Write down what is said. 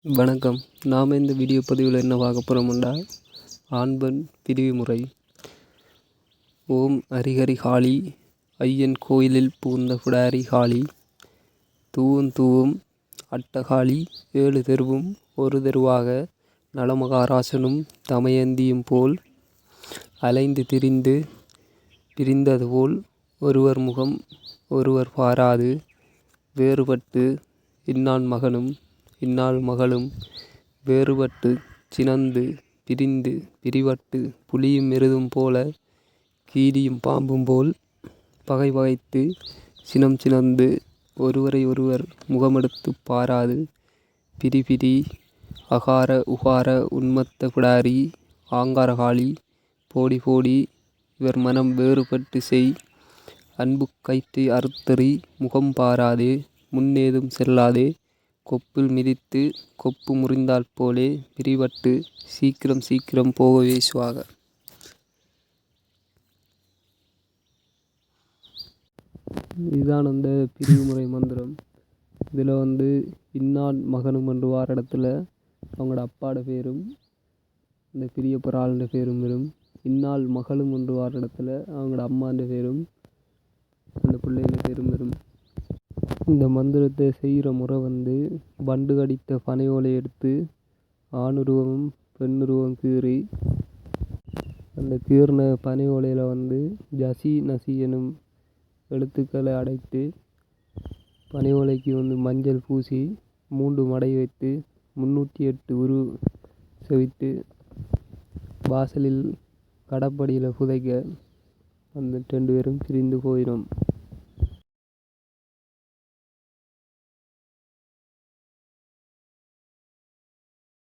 வணக்கம். நாம் இந்த வீடியோ பதிவில் என்ன பார்க்க போகிறோம்னா, ஆண் பெண் பிரிவு முறை. ஓம் ஹரிஹரி காளி, ஐயன் கோயிலில் புகுந்த புடாரி காளி, தூவும் தூவும் அட்டகாளி, 7 தெருவும் ஒரு தெருவாக, நலமகாராசனும் தமயந்தியும் போல் அலைந்து திரிந்து பிரிந்தது போல், ஒருவர் முகம் ஒருவர் பாராது வேறுபட்டு, இன்னான் மகனும் இன்னாள் மகளும் வேறுபட்டு சினந்து பிரிந்து பிரிவட்டு, புலியும் எருதும் போல கீரியும் பாம்பும் போல் பகை பகைத்து சினம் சினந்து, ஒருவரை ஒருவர் முகமெடுத்து பாராது பிரிபிரி அகார உகார உன்மத்த பிடாரி ஆங்காரகாளி, போடி போடி இவர் மனம் வேறுபட்டு செய், அன்பு கயிற்றை அறுத்தறி முகம் பாராதே, முன்னேதும் செல்லாதே, கொப்பில் மிதித்து கொப்பு முறிந்தால் போலே பிரிவட்டு, சீக்கிரம் சீக்கிரம் போகவே சுவாக. இதுதான் அந்த பிரிவு முறை மந்திரம். இதில் இன்னான் மகனும் என்று வார இடத்துல அவங்களோட அப்பாட பேரும் இந்த பிரிய போகிற ஆளுடைய பேரும் வரும். இன்னாள் மகளும் என்று வார இடத்துல அவங்களோட அம்மாண்ட பேரும் அந்த பிள்ளைகள பேரும் வரும். இந்த மந்திரத்தை செய்கிற முறை வண்டு கடித்த பனை ஓலை எடுத்து ஆணுருவமும் பெண்ணுருவம் கீறி, அந்த கீறின பனை ஓலையில் ஜசி நசி எனும் எழுத்துக்களை அடைத்து, பனை ஓலைக்கு மஞ்சள் பூசி 3 மடை வைத்து 308 உரு செவித்து வாசலில் கடப்படியில் புதைக்க அந்த 2 பேரும் பிரிந்து போயிடும்.